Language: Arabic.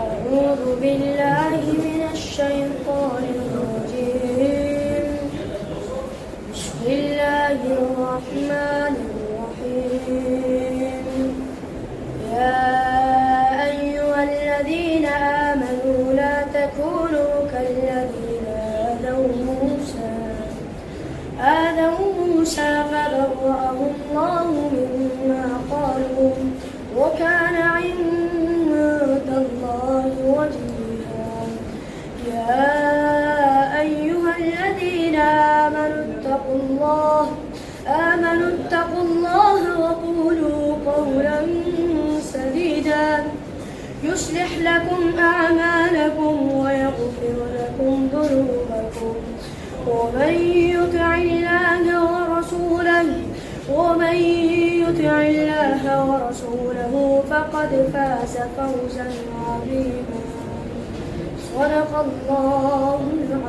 أعوذ بالله من الشيطان الرجيم. بسم الله الرحمن الرحيم. يا أيها الذين آمنوا لا تكونوا كالذين آذوا موسى فبرأه الله مما قالوا وكان عند الله وجيها. يا أيها الذين آمنوا اتقوا الله وقولوا قولا سديدا يصلح لكم أعمالكم ويغفر لكم ذنوبكم ومن يطع الله ورسوله فقد فاز فوزا عظيما. صدق الله العظيم.